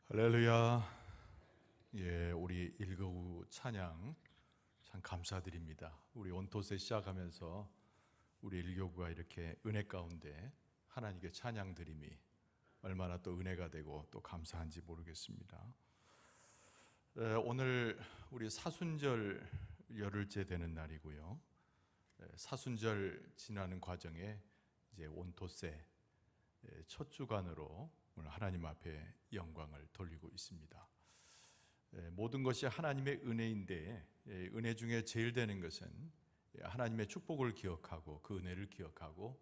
할렐루야. 예, 우리 일거구 찬양 참 감사드립니다. 우리 온토세 시작하면서 우리 일교구가 이렇게 은혜 가운데 하나님께 찬양 드림이 얼마나 또 은혜가 되고 또 감사한지 모르겠습니다. 오늘 우리 사순절 열흘째 되는 날이고요. 사순절 지나는 과정에 이제 온토세 첫 주간으로 오늘 하나님 앞에 영광을 돌리고 있습니다. 모든 것이 하나님의 은혜인데 은혜 중에 제일 되는 것은 하나님의 축복을 기억하고 그 은혜를 기억하고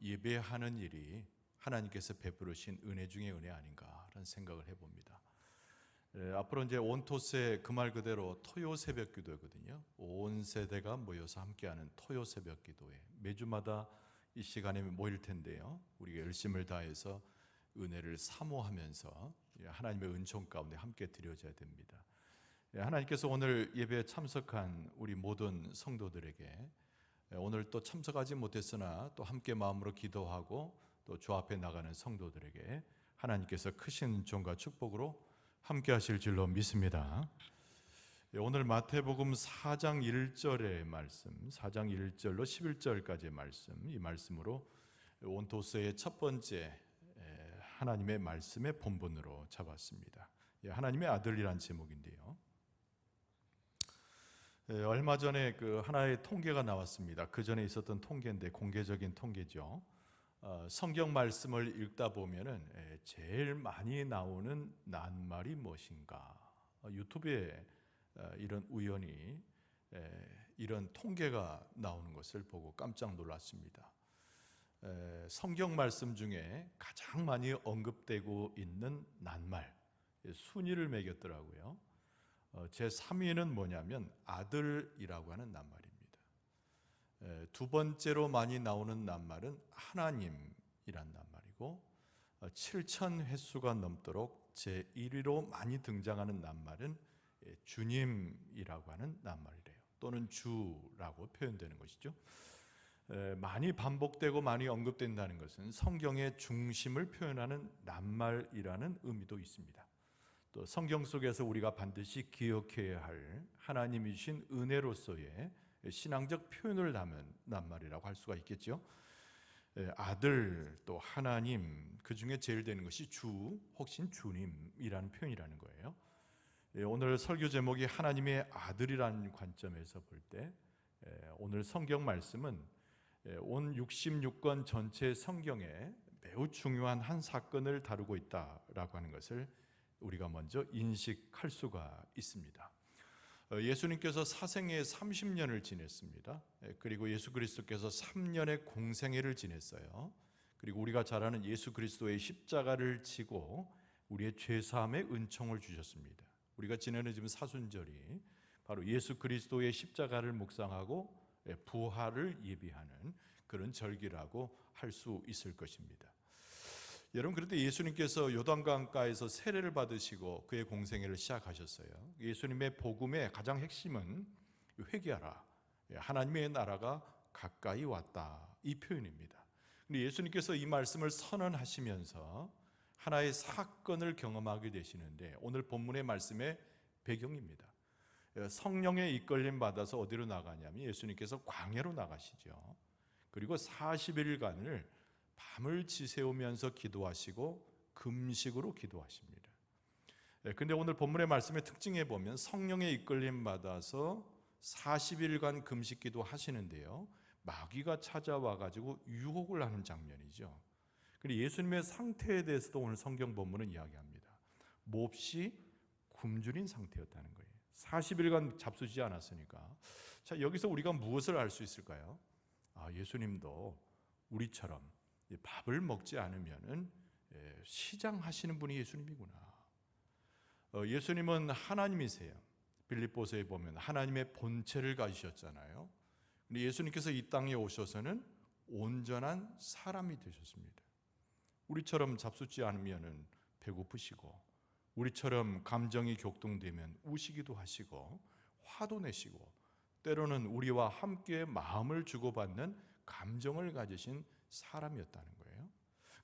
예배하는 일이 하나님께서 베푸르신 은혜 중에 은혜 아닌가라는 생각을 해봅니다. 앞으로 이제 온토세 그 말 그대로 토요 새벽 기도거든요. 온 세대가 모여서 함께하는 토요 새벽 기도에 매주마다 이 시간에 모일 텐데요. 우리가 열심을 다해서 은혜를 사모하면서 하나님의 은총 가운데 함께 드려져야 됩니다. 하나님께서 오늘 예배에 참석한 우리 모든 성도들에게 오늘 또 참석하지 못했으나 또 함께 마음으로 기도하고 또 주 앞에 나가는 성도들에게 하나님께서 크신 은총과 축복으로 함께 하실 줄로 믿습니다. 오늘 마태복음 4장 1절의 말씀, 4장 1절로 11절까지의 말씀, 이 말씀으로 온토스의 첫 번째 하나님의 말씀의 본문으로 잡았습니다. 하나님의 아들이란 제목인데요. 얼마 전에 그 하나의 통계가 나왔습니다. 그 전에 있었던 통계인데 공개적인 통계죠. 성경 말씀을 읽다 보면은 제일 많이 나오는 낱말이 무엇인가? 유튜브에 이런 우연히 이런 통계가 나오는 것을 보고 깜짝 놀랐습니다. 성경 말씀 중에 가장 많이 언급되고 있는 낱말 순위를 매겼더라고요. 제 3위는 뭐냐면 아들이라고 하는 낱말입니다. 두 번째로 많이 나오는 낱말은 하나님이란 낱말이고 7,000 횟수가 넘도록 제 1위로 많이 등장하는 낱말은 주님이라고 하는 낱말이래요. 또는 주라고 표현되는 것이죠. 많이 반복되고 많이 언급된다는 것은 성경의 중심을 표현하는 낱말이라는 의미도 있습니다. 또 성경 속에서 우리가 반드시 기억해야 할 하나님이신 은혜로서의 신앙적 표현을 담은 낱말이라고 할 수가 있겠죠. 아들, 또 하나님, 그 중에 제일 되는 것이 주, 혹시 주님이라는 표현이라는 거예요. 오늘 설교 제목이 하나님의 아들이라는 관점에서 볼 때 오늘 성경 말씀은 온 66권 전체 성경에 매우 중요한 한 사건을 다루고 있다라고 하는 것을 우리가 먼저 인식할 수가 있습니다. 예수님께서 사생애 30년을 지냈습니다. 그리고 예수 그리스도께서 3년의 공생애를 지냈어요. 그리고 우리가 잘 아는 예수 그리스도의 십자가를 지고 우리의 죄사함의 은총을 주셨습니다. 우리가 지내는 지금 사순절이 바로 예수 그리스도의 십자가를 묵상하고 부활을 예비하는 그런 절기라고 할 수 있을 것입니다. 여러분, 그런데 예수님께서 요단강가에서 세례를 받으시고 그의 공생애를 시작하셨어요. 예수님의 복음의 가장 핵심은 회개하라, 하나님의 나라가 가까이 왔다, 이 표현입니다. 근데 예수님께서 이 말씀을 선언하시면서 하나의 사건을 경험하게 되시는데 오늘 본문의 말씀의 배경입니다. 성령의 이끌림 받아서 어디로 나가냐면 예수님께서 광야로 나가시죠. 그리고 40일간을 밤을 지새우면서 기도하시고 금식으로 기도하십니다. 근데 오늘 본문의 말씀의 특징에 보면 성령의 이끌림 받아서 40일간 금식 기도하시는데요, 마귀가 찾아와 가지고 유혹을 하는 장면이죠. 그리고 예수님의 상태에 대해서도 오늘 성경 본문은 이야기합니다. 몹시 굶주린 상태였다는 거예요. 40일간 잡수지 않았으니까. 자, 여기서 우리가 무엇을 알 수 있을까요? 예수님도 우리처럼 밥을 먹지 않으면은 시장하시는 분이 예수님이구나. 예수님은 하나님이세요. 빌립보서에 보면 하나님의 본체를 가지셨잖아요. 근데 예수님께서 이 땅에 오셔서는 온전한 사람이 되셨습니다. 우리처럼 잡수지 않으면은 배고프시고, 우리처럼 감정이 격동되면 우시기도 하시고 화도 내시고, 때로는 우리와 함께 마음을 주고받는 감정을 가지신 사람이었다는 거예요.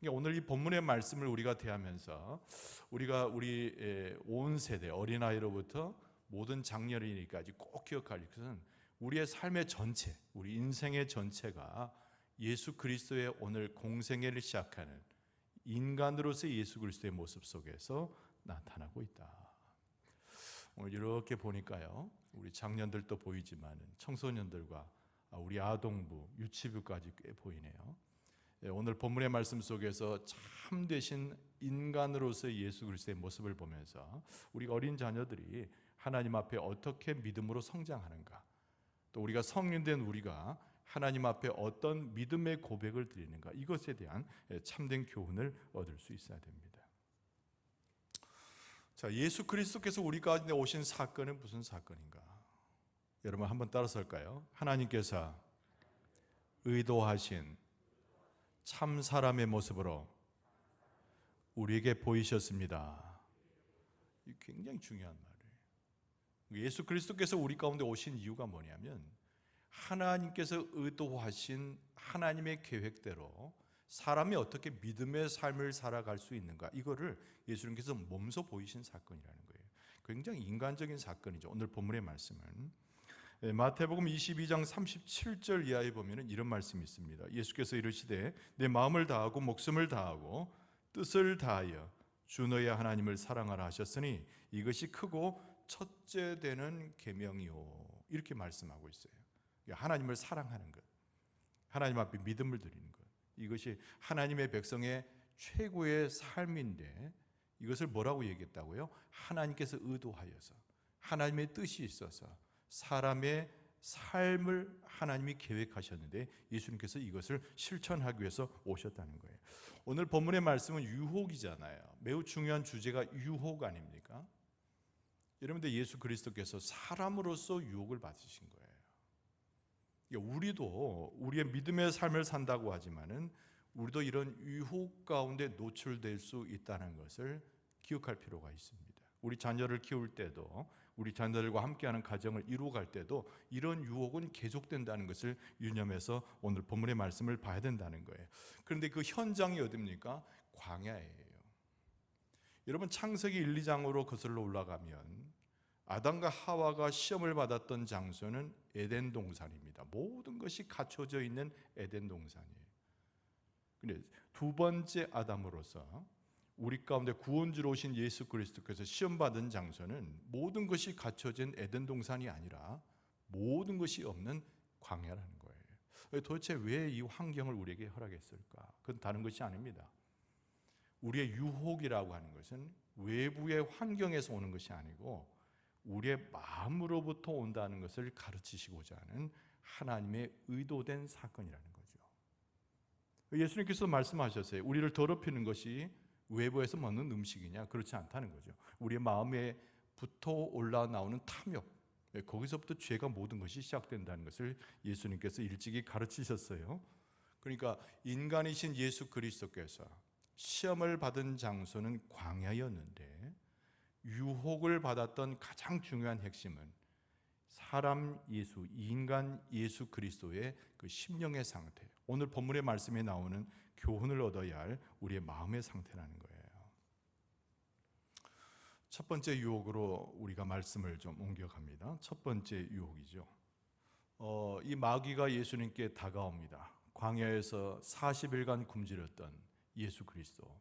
그러니까 오늘 이 본문의 말씀을 우리가 대하면서 우리 온 세대 어린아이로부터 모든 장년이니까지 꼭 기억할 것은 우리의 삶의 전체, 우리 인생의 전체가 예수 그리스도의 오늘 공생애를 시작하는 인간으로서의 예수 그리스도의 모습 속에서 나타나고 있다. 오늘 이렇게 보니까요, 우리 장년들도 보이지만 청소년들과 우리 아동부, 유치부까지 꽤 보이네요. 오늘 본문의 말씀 속에서 참되신 인간으로서의 예수 그리스도의 모습을 보면서 우리 어린 자녀들이 하나님 앞에 어떻게 믿음으로 성장하는가, 또 우리가 성인된 우리가 하나님 앞에 어떤 믿음의 고백을 드리는가, 이것에 대한 참된 교훈을 얻을 수 있어야 됩니다. 자, 예수 그리스도께서 우리 가운데 오신 사건은 무슨 사건인가? 여러분 한번 따라서 할까요? 하나님께서 의도하신 참 사람의 모습으로 우리에게 보이셨습니다. 이 굉장히 중요한 말이에요. 예수 그리스도께서 우리 가운데 오신 이유가 뭐냐면 하나님께서 의도하신 하나님의 계획대로 사람이 어떻게 믿음의 삶을 살아갈 수 있는가, 이거를 예수님께서 몸소 보이신 사건이라는 거예요. 굉장히 인간적인 사건이죠. 오늘 본문의 말씀은 마태복음 22장 37절 이하에 보면 이런 말씀이 있습니다. 예수께서 이르시되 내 마음을 다하고 목숨을 다하고 뜻을 다하여 주 너의 하나님을 사랑하라 하셨으니 이것이 크고 첫째 되는 계명이요, 이렇게 말씀하고 있어요. 하나님을 사랑하는 것, 하나님 앞에 믿음을 드리는 것, 이것이 하나님의 백성의 최고의 삶인데, 이것을 뭐라고 얘기했다고요? 하나님께서 의도하여서, 하나님의 뜻이 있어서 사람의 삶을 하나님이 계획하셨는데 예수님께서 이것을 실천하기 위해서 오셨다는 거예요. 오늘 본문의 말씀은 유혹이잖아요. 매우 중요한 주제가 유혹 아닙니까? 여러분들, 예수 그리스도께서 사람으로서 유혹을 받으신 거예요. 우리도 우리의 믿음의 삶을 산다고 하지만은 우리도 이런 유혹 가운데 노출될 수 있다는 것을 기억할 필요가 있습니다. 우리 자녀를 키울 때도, 우리 자녀들과 함께하는 가정을 이루어갈 때도 이런 유혹은 계속된다는 것을 유념해서 오늘 본문의 말씀을 봐야 된다는 거예요. 그런데 그 현장이 어디입니까? 광야예요. 여러분, 창세기 1, 2장으로 거슬러 올라가면 아담과 하와가 시험을 받았던 장소는 에덴 동산입니다. 모든 것이 갖춰져 있는 에덴 동산이에요. 근데 두 번째 아담으로서 우리 가운데 구원주로 오신 예수 그리스도께서 시험받은 장소는 모든 것이 갖춰진 에덴 동산이 아니라 모든 것이 없는 광야라는 거예요. 도대체 왜 이 환경을 우리에게 허락했을까? 그건 다른 것이 아닙니다. 우리의 유혹이라고 하는 것은 외부의 환경에서 오는 것이 아니고 우리의 마음으로부터 온다는 것을 가르치시고자 하는 하나님의 의도된 사건이라는 거죠. 예수님께서 말씀하셨어요. 우리를 더럽히는 것이 외부에서 먹는 음식이냐? 그렇지 않다는 거죠. 우리의 마음에부터 올라나오는 탐욕, 거기서부터 죄가 모든 것이 시작된다는 것을 예수님께서 일찍이 가르치셨어요. 그러니까 인간이신 예수 그리스도께서 시험을 받은 장소는 광야였는데 유혹을 받았던 가장 중요한 핵심은 사람 예수, 인간 예수 그리스도의 그 심령의 상태, 오늘 본문의 말씀에 나오는 교훈을 얻어야 할 우리의 마음의 상태라는 거예요. 첫 번째 유혹으로 우리가 말씀을 좀 옮겨갑니다. 첫 번째 유혹이죠. 이 마귀가 예수님께 다가옵니다. 광야에서 40일간 굶주렸던 예수 그리스도,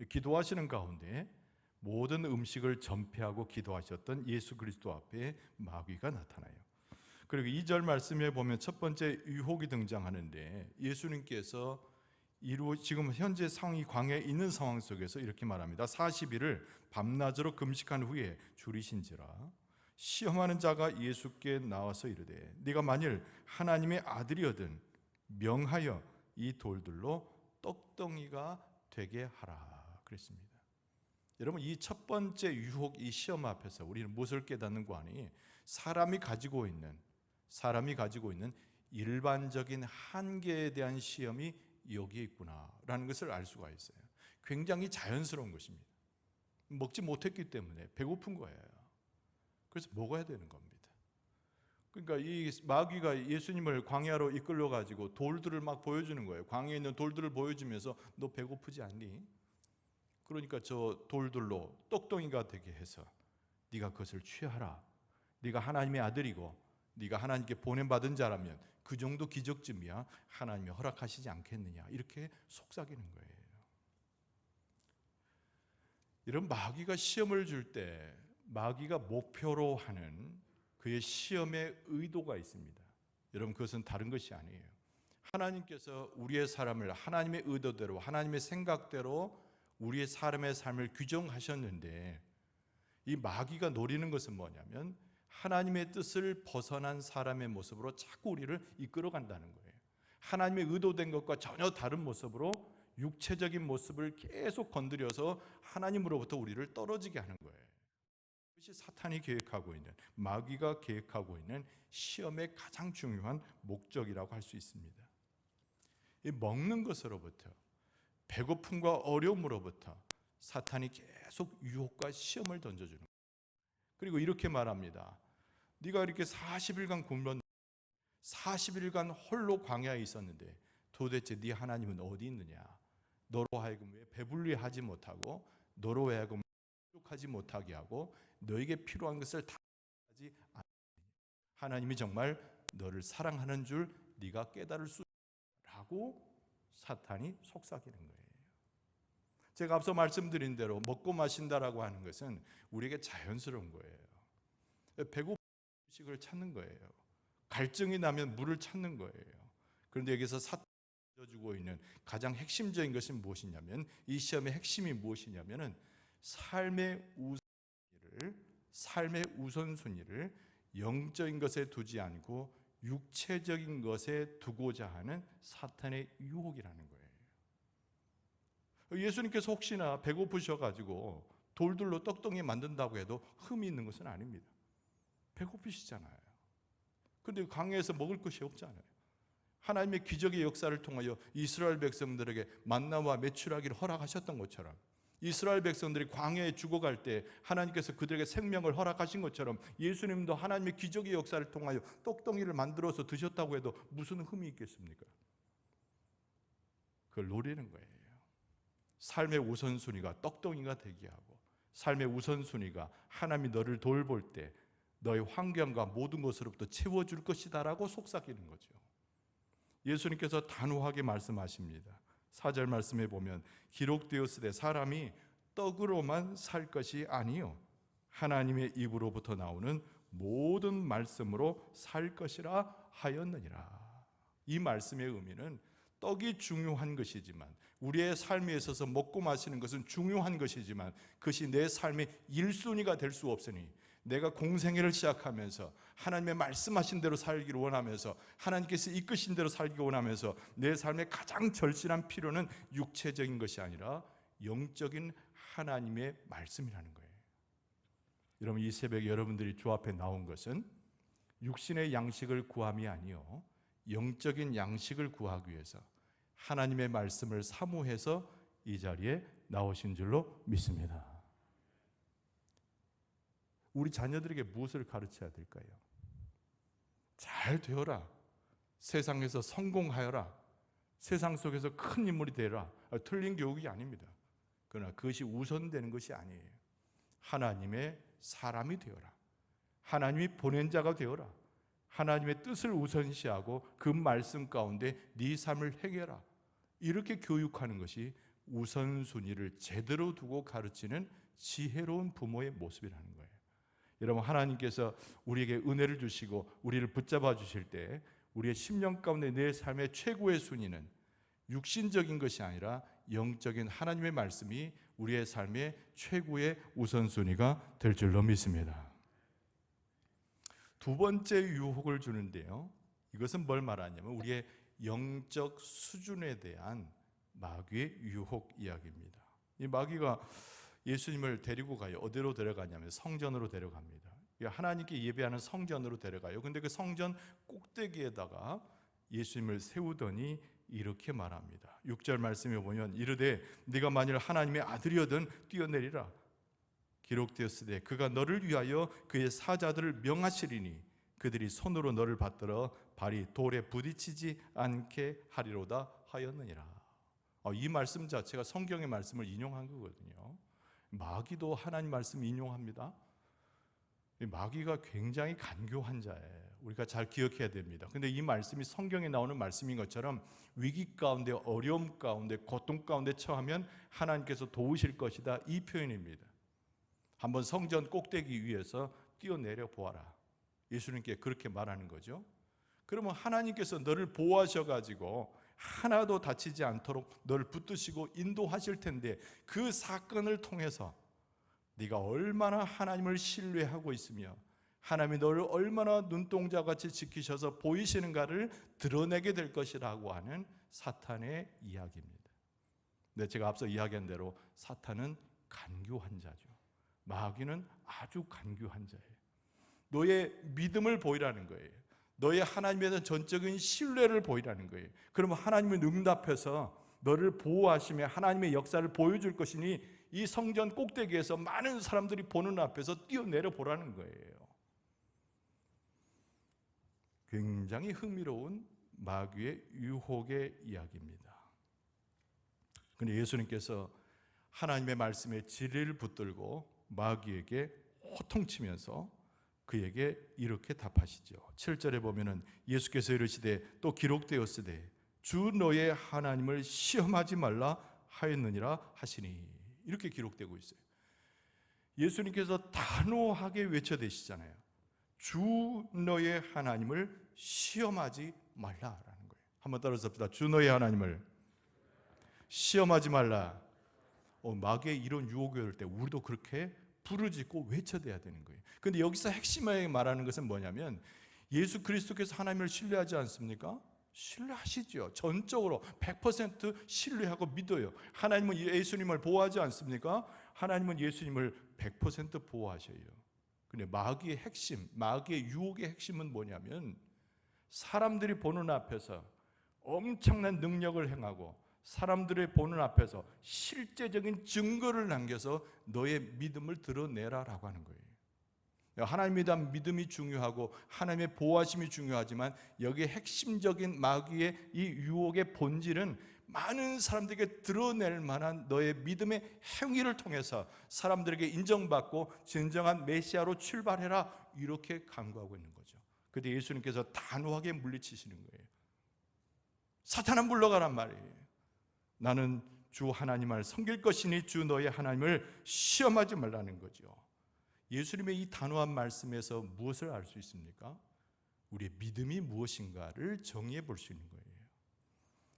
기도하시는 가운데 모든 음식을 전폐하고 기도하셨던 예수 그리스도 앞에 마귀가 나타나요. 그리고 2절 말씀에 보면 첫 번째 유혹이 등장하는데 예수님께서 지금 현재 상황이 광야에 있는 상황 속에서 이렇게 말합니다. 40일을 밤낮으로 금식한 후에 줄이신지라 시험하는 자가 예수께 나와서 이르되 네가 만일 하나님의 아들이거든 명하여 이 돌들로 떡덩이가 되게 하라 그랬습니다. 여러분, 이 첫 번째 유혹, 이 시험 앞에서 우리는 무엇을 깨닫는 거 아니? 사람이 가지고 있는 일반적인 한계에 대한 시험이 여기에 있구나라는 것을 알 수가 있어요. 굉장히 자연스러운 것입니다. 먹지 못했기 때문에 배고픈 거예요. 그래서 먹어야 되는 겁니다. 그러니까 이 마귀가 예수님을 광야로 이끌려 가지고 돌들을 막 보여주는 거예요. 광야에 있는 돌들을 보여주면서 너 배고프지 않니? 그러니까 저 돌들로 똑똑이가 되게 해서 네가 그것을 취하라. 네가 하나님의 아들이고 네가 하나님께 보냄받은 자라면 그 정도 기적쯤이야 하나님이 허락하시지 않겠느냐, 이렇게 속삭이는 거예요. 이런 마귀가 시험을 줄 때 마귀가 목표로 하는 그의 시험의 의도가 있습니다. 여러분, 그것은 다른 것이 아니에요. 하나님께서 우리의 사람을 하나님의 의도대로, 하나님의 생각대로 우리의 사람의 삶을 규정하셨는데, 이 마귀가 노리는 것은 뭐냐면 하나님의 뜻을 벗어난 사람의 모습으로 자꾸 우리를 이끌어간다는 거예요. 하나님의 의도된 것과 전혀 다른 모습으로 육체적인 모습을 계속 건드려서 하나님으로부터 우리를 떨어지게 하는 거예요. 그것이 사탄이 계획하고 있는, 마귀가 계획하고 있는 시험의 가장 중요한 목적이라고 할 수 있습니다. 이 먹는 것으로부터, 배고픔과 어려움으로부터 사탄이 계속 유혹과 시험을 던져주는 거예요. 그리고 이렇게 말합니다. 네가 이렇게 40일간 굶었는데, 40일간 홀로 광야에 있었는데 도대체 네 하나님은 어디 있느냐? 너로 하여금 왜 배불리 하지 못하고, 너로 하여금 만족하지 못하게 하고, 너에게 필요한 것을 다 하지 않느냐? 하나님이 정말 너를 사랑하는 줄 네가 깨달을 수 있라고 사탄이 속삭이는 거예요. 제가 앞서 말씀드린 대로 먹고 마신다라고 하는 것은 우리에게 자연스러운 거예요. 배고픈 음식을 찾는 거예요. 갈증이 나면 물을 찾는 거예요. 그런데 여기서 사탄이 주고 있는 가장 핵심적인 것은 무엇이냐면, 이 시험의 핵심이 무엇이냐면은 삶의 우선순위를 영적인 것에 두지 않고 육체적인 것에 두고자 하는 사탄의 유혹이라는 거예요. 예수님께서 혹시나 배고프셔가지고 돌들로 떡덩이 만든다고 해도 흠이 있는 것은 아닙니다. 배고프시잖아요. 그런데 광야에서 먹을 것이 없잖아요. 하나님의 기적의 역사를 통하여 이스라엘 백성들에게 만나와 메추라기를 허락하셨던 것처럼, 이스라엘 백성들이 광야에 죽어갈 때 하나님께서 그들에게 생명을 허락하신 것처럼, 예수님도 하나님의 기적의 역사를 통하여 떡덩이를 만들어서 드셨다고 해도 무슨 흠이 있겠습니까? 그걸 노리는 거예요. 삶의 우선순위가 떡덩이가 되게 하고, 삶의 우선순위가 하나님이 너를 돌볼 때 너의 환경과 모든 것으로부터 채워줄 것이다라고 속삭이는 거죠. 예수님께서 단호하게 말씀하십니다. 4절 말씀에 보면 기록되었으되 사람이 떡으로만 살 것이 아니요 하나님의 입으로부터 나오는 모든 말씀으로 살 것이라 하였느니라. 이 말씀의 의미는 떡이 중요한 것이지만, 우리의 삶에 있어서 먹고 마시는 것은 중요한 것이지만, 그것이 내 삶의 1순위가 될 수 없으니, 내가 공생애를 시작하면서 하나님의 말씀하신 대로 살기를 원하면서, 하나님께서 이끄신 대로 살기 원하면서, 내 삶의 가장 절실한 필요는 육체적인 것이 아니라 영적인 하나님의 말씀이라는 거예요. 여러분, 이 새벽에 여러분들이 주 앞에 나온 것은 육신의 양식을 구함이 아니요 영적인 양식을 구하기 위해서 하나님의 말씀을 사모해서 이 자리에 나오신 줄로 믿습니다. 우리 자녀들에게 무엇을 가르쳐야 될까요? 잘 되어라, 세상에서 성공하여라, 세상 속에서 큰 인물이 되라, 틀린 교육이 아닙니다. 그러나 그것이 우선되는 것이 아니에요. 하나님의 사람이 되어라, 하나님이 보낸 자가 되어라, 하나님의 뜻을 우선시하고 그 말씀 가운데 네 삶을 행해라, 이렇게 교육하는 것이 우선순위를 제대로 두고 가르치는 지혜로운 부모의 모습이라는 거예요. 여러분, 하나님께서 우리에게 은혜를 주시고 우리를 붙잡아 주실 때 우리의 심령 가운데 내 삶의 최고의 순위는 육신적인 것이 아니라 영적인 하나님의 말씀이 우리의 삶의 최고의 우선순위가 될 줄로 믿습니다. 두 번째 유혹을 주는데요, 이것은 뭘 말하냐면 우리의 영적 수준에 대한 마귀의 유혹 이야기입니다. 이 마귀가 예수님을 데리고 가요. 어디로 데려가냐면 성전으로 데려갑니다. 하나님께 예배하는 성전으로 데려가요. 근데 그 성전 꼭대기에다가 예수님을 세우더니 이렇게 말합니다. 6절 말씀에 보면 이르되 네가 만일 하나님의 아들이거든 뛰어내리라. 기록되었으되 그가 너를 위하여 그의 사자들을 명하시리니 그들이 손으로 너를 받들어 발이 돌에 부딪히지 않게 하리로다 하였느니라. 이 말씀 자체가 성경의 말씀을 인용한 거거든요. 마귀도 하나님 말씀 인용합니다. 마귀가 굉장히 간교한 자예요. 우리가 잘 기억해야 됩니다. 근데 이 말씀이 성경에 나오는 말씀인 것처럼 위기 가운데, 어려움 가운데, 고통 가운데 처하면 하나님께서 도우실 것이다, 이 표현입니다. 한번 성전 꼭대기 위에서 뛰어내려 보아라, 예수님께 그렇게 말하는 거죠. 그러면 하나님께서 너를 보호하셔가지고 하나도 다치지 않도록 너를 붙드시고 인도하실 텐데, 그 사건을 통해서 네가 얼마나 하나님을 신뢰하고 있으며 하나님이 너를 얼마나 눈동자같이 지키셔서 보이시는가를 드러내게 될 것이라고 하는 사탄의 이야기입니다. 근데 제가 앞서 이야기한 대로 사탄은 간교한 자죠. 마귀는 아주 간교한 자예요. 너의 믿음을 보이라는 거예요. 너의 하나님에 대한 전적인 신뢰를 보이라는 거예요. 그러면 하나님은 응답해서 너를 보호하시며 하나님의 역사를 보여줄 것이니 이 성전 꼭대기에서 많은 사람들이 보는 앞에서 뛰어내려 보라는 거예요. 굉장히 흥미로운 마귀의 유혹의 이야기입니다. 그런데 예수님께서 하나님의 말씀에 진리를 붙들고 마귀에게 호통치면서 그에게 이렇게 답하시죠. 7절에 보면은 예수께서 이르시되 또 기록되었으되 주 너의 하나님을 시험하지 말라 하였느니라 하시니, 이렇게 기록되고 있어요. 예수님께서 단호하게 외쳐대시잖아요. 주 너의 하나님을 시험하지 말라라는 거예요. 한번 따라서 합시다. 주 너의 하나님을 시험하지 말라. 마귀의 이런 유혹이 올 때 우리도 그렇게 부르짖고 외쳐대야 되는 거예요. 그런데 여기서 핵심에 말하는 것은 뭐냐면, 예수 그리스도께서 하나님을 신뢰하지 않습니까? 신뢰하시죠. 전적으로 100% 신뢰하고 믿어요. 하나님은 예수님을 보호하지 않습니까? 하나님은 예수님을 100% 보호하셔요. 근데 마귀의 핵심, 마귀의 유혹의 핵심은 뭐냐면, 사람들이 보는 앞에서 엄청난 능력을 행하고 사람들의 보는 앞에서 실제적인 증거를 남겨서 너의 믿음을 드러내라라고 하는 거예요. 하나님에 대한 믿음이 중요하고 하나님의 보호하심이 중요하지만, 여기에 핵심적인 마귀의 이 유혹의 본질은 많은 사람들에게 드러낼 만한 너의 믿음의 행위를 통해서 사람들에게 인정받고 진정한 메시아로 출발해라, 이렇게 강구하고 있는 거죠. 그런데 예수님께서 단호하게 물리치시는 거예요. 사탄아 물러가란 말이에요. 나는 주 하나님을 섬길 것이니 주 너의 하나님을 시험하지 말라는 거죠. 예수님의 이 단호한 말씀에서 무엇을 알 수 있습니까? 우리의 믿음이 무엇인가를 정의해 볼 수 있는 거예요.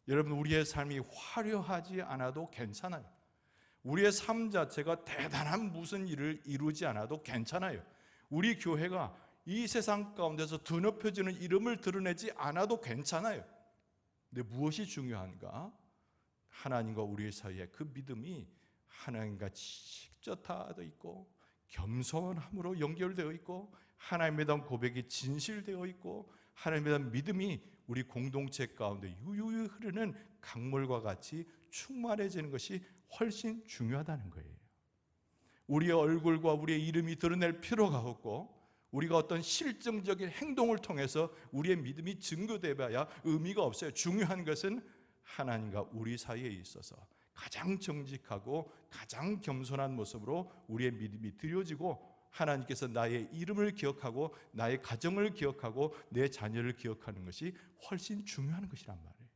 여러분, 우리의 삶이 화려하지 않아도 괜찮아요. 우리의 삶 자체가 대단한 무슨 일을 이루지 않아도 괜찮아요. 우리 교회가 이 세상 가운데서 드높여지는 이름을 드러내지 않아도 괜찮아요. 근데 무엇이 중요한가? 하나님과 우리 사이에 그 믿음이 하나님과 직접하여 있고 겸손함으로 연결되어 있고 하나님에 대한 고백이 진실되어 있고 하나님에 대한 믿음이 우리 공동체 가운데 유유히 흐르는 강물과 같이 충만해지는 것이 훨씬 중요하다는 거예요. 우리의 얼굴과 우리의 이름이 드러낼 필요가 없고, 우리가 어떤 실증적인 행동을 통해서 우리의 믿음이 증거되어야 의미가 없어요. 중요한 것은 하나님과 우리 사이에 있어서 가장 정직하고 가장 겸손한 모습으로 우리의 믿음이 드려지고, 하나님께서 나의 이름을 기억하고 나의 가정을 기억하고 내 자녀를 기억하는 것이 훨씬 중요한 것이란 말이에요.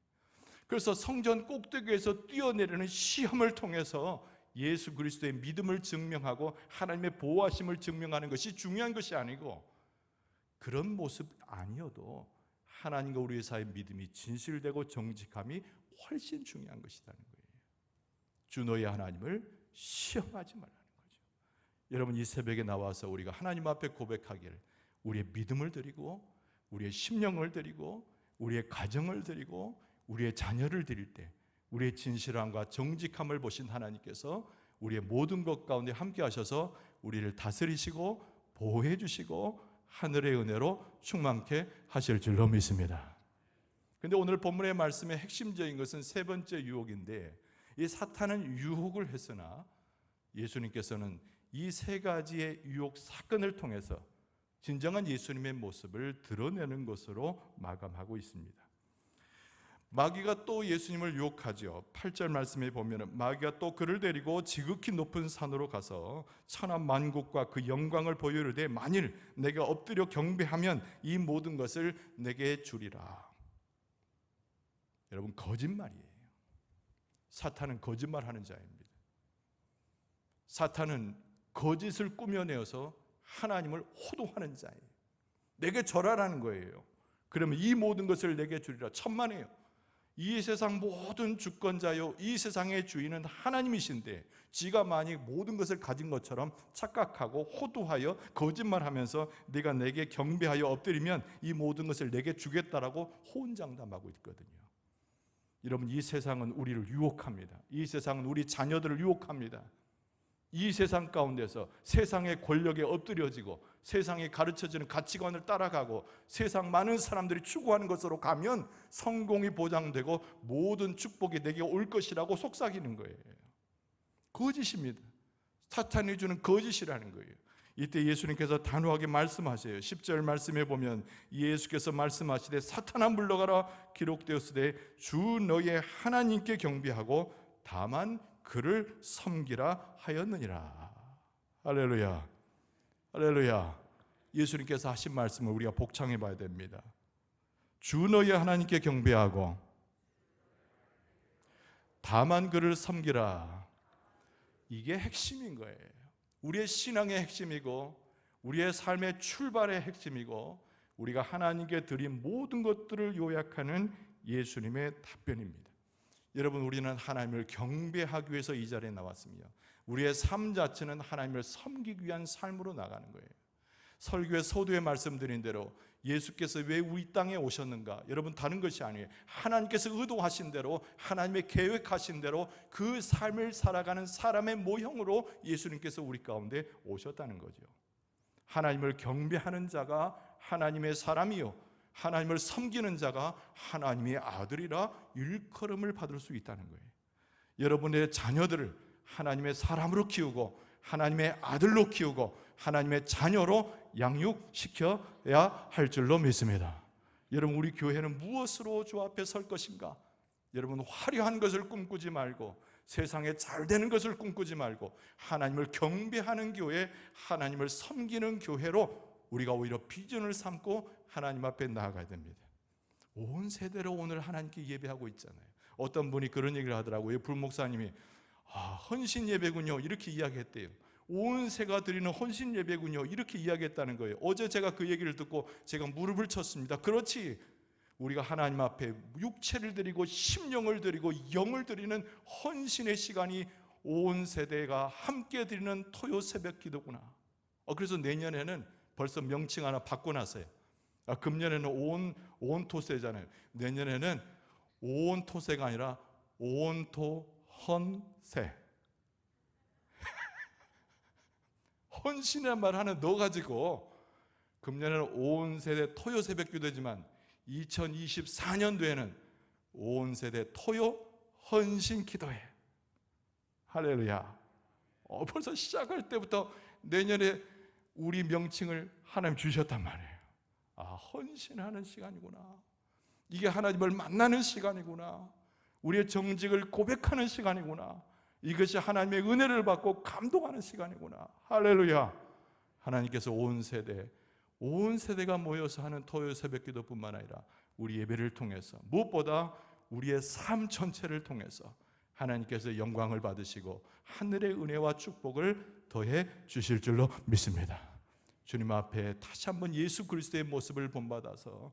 그래서 성전 꼭대기에서 뛰어내리는 시험을 통해서 예수 그리스도의 믿음을 증명하고 하나님의 보호하심을 증명하는 것이 중요한 것이 아니고, 그런 모습 아니어도 하나님과 우리의 사이의 믿음이 진실되고 정직함이 훨씬 중요한 것이라는 거예요. 주 너의 하나님을 시험하지 말라는 거죠. 여러분, 이 새벽에 나와서 우리가 하나님 앞에 고백하기를, 우리의 믿음을 드리고 우리의 심령을 드리고 우리의 가정을 드리고 우리의 자녀를 드릴 때 우리의 진실함과 정직함을 보신 하나님께서 우리의 모든 것 가운데 함께 하셔서 우리를 다스리시고 보호해 주시고 하늘의 은혜로 충만케 하실 줄로 믿습니다. 그런데 오늘 본문의 말씀의 핵심적인 것은 세 번째 유혹인데, 이 사탄은 유혹을 했으나 예수님께서는 이 세 가지의 유혹 사건을 통해서 진정한 예수님의 모습을 드러내는 것으로 마감하고 있습니다. 마귀가 또 예수님을 유혹하죠. 8절 말씀에 보면 마귀가 또 그를 데리고 지극히 높은 산으로 가서 천하 만국과 그 영광을 보여르되 만일 내가 엎드려 경배하면 이 모든 것을 내게 주리라. 여러분, 거짓말이에요. 사탄은 거짓말하는 자입니다. 사탄은 거짓을 꾸며내어서 하나님을 호도하는 자예요. 내게 절하라는 거예요. 그러면 이 모든 것을 내게 주리라. 천만에요. 이 세상 모든 주권자요, 이 세상의 주인은 하나님이신데 지가 만약 모든 것을 가진 것처럼 착각하고 호도하여 거짓말하면서 네가 내게 경배하여 엎드리면 이 모든 것을 내게 주겠다라고 호언장담하고 있거든요. 여러분, 이 세상은 우리를 유혹합니다. 이 세상은 우리 자녀들을 유혹합니다. 이 세상 가운데서 세상의 권력에 엎드려지고 세상이 가르쳐주는 가치관을 따라가고 세상 많은 사람들이 추구하는 것으로 가면 성공이 보장되고 모든 축복이 내게 올 것이라고 속삭이는 거예요. 거짓입니다. 사탄이 주는 거짓이라는 거예요. 이때 예수님께서 단호하게 말씀하세요. 10절 말씀에 보면 예수께서 말씀하시되 사탄아 물러가라 기록되었으되 주 너의 하나님께 경배하고 다만 그를 섬기라 하였느니라. 할렐루야, 할렐루야. 예수님께서 하신 말씀을 우리가 복창해 봐야 됩니다. 주 너의 하나님께 경배하고 다만 그를 섬기라. 이게 핵심인 거예요. 우리의 신앙의 핵심이고 우리의 삶의 출발의 핵심이고 우리가 하나님께 드린 모든 것들을 요약하는 예수님의 답변입니다. 여러분, 우리는 하나님을 경배하기 위해서 이 자리에 나왔습니다. 우리의 삶 자체는 하나님을 섬기기 위한 삶으로 나가는 거예요. 설교의 서두에 말씀드린 대로 예수께서 왜 우리 땅에 오셨는가? 여러분, 다른 것이 아니에요. 하나님께서 의도하신 대로 하나님의 계획하신 대로 그 삶을 살아가는 사람의 모형으로 예수님께서 우리 가운데 오셨다는 거죠. 하나님을 경배하는 자가 하나님의 사람이요 하나님을 섬기는 자가 하나님의 아들이라 일컬음을 받을 수 있다는 거예요. 여러분의 자녀들을 하나님의 사람으로 키우고 하나님의 아들로 키우고 하나님의 자녀로 양육시켜야 할 줄로 믿습니다. 여러분, 우리 교회는 무엇으로 주 앞에 설 것인가? 여러분, 화려한 것을 꿈꾸지 말고 세상에 잘 되는 것을 꿈꾸지 말고 하나님을 경배하는 교회, 하나님을 섬기는 교회로 우리가 오히려 비전을 삼고 하나님 앞에 나아가야 됩니다. 온 세대로 오늘 하나님께 예배하고 있잖아요. 어떤 분이 그런 얘기를 하더라고요. 불목사님이 헌신 예배군요 이렇게 이야기했대요. 온 세가 드리는 헌신 예배군요 이렇게 이야기했다는 거예요. 어제 제가 그 얘기를 듣고 제가 무릎을 쳤습니다. 그렇지, 우리가 하나님 앞에 육체를 드리고 심령을 드리고 영을 드리는 헌신의 시간이 온 세대가 함께 드리는 토요 새벽 기도구나. 그래서 내년에는 벌써 명칭 하나 바꿔놨어요. 금년에는 온토세잖아요. 내년에는 온토세가 아니라 온토헌세. 헌신이란 말 하나 넣어가지고 금년에는 온 세대 토요 새벽 기도지만 2024년도에는 온 세대 토요 헌신 기도회. 할렐루야. 벌써 시작할 때부터 내년에 우리 명칭을 하나님 주셨단 말이에요. 헌신하는 시간이구나. 이게 하나님을 만나는 시간이구나. 우리의 정직을 고백하는 시간이구나. 이것이 하나님의 은혜를 받고 감동하는 시간이구나. 할렐루야. 하나님께서 온 세대가 모여서 하는 토요 새벽 기도뿐만 아니라 우리 예배를 통해서 무엇보다 우리의 삶 전체를 통해서 하나님께서 영광을 받으시고 하늘의 은혜와 축복을 더해 주실 줄로 믿습니다. 주님 앞에 다시 한번 예수 그리스도의 모습을 본받아서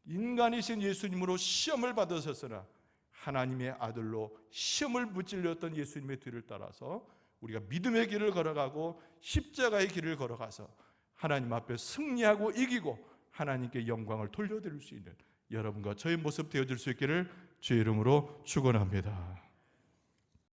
인간이신 예수님으로 시험을 받으셨으나 하나님의 아들로 시험을 무찔렸던 예수님의 뒤를 따라서 우리가 믿음의 길을 걸어가고 십자가의 길을 걸어가서 하나님 앞에 승리하고 이기고 하나님께 영광을 돌려드릴 수 있는 여러분과 저의 모습 되어줄 수 있기를 주의 이름으로 축원합니다.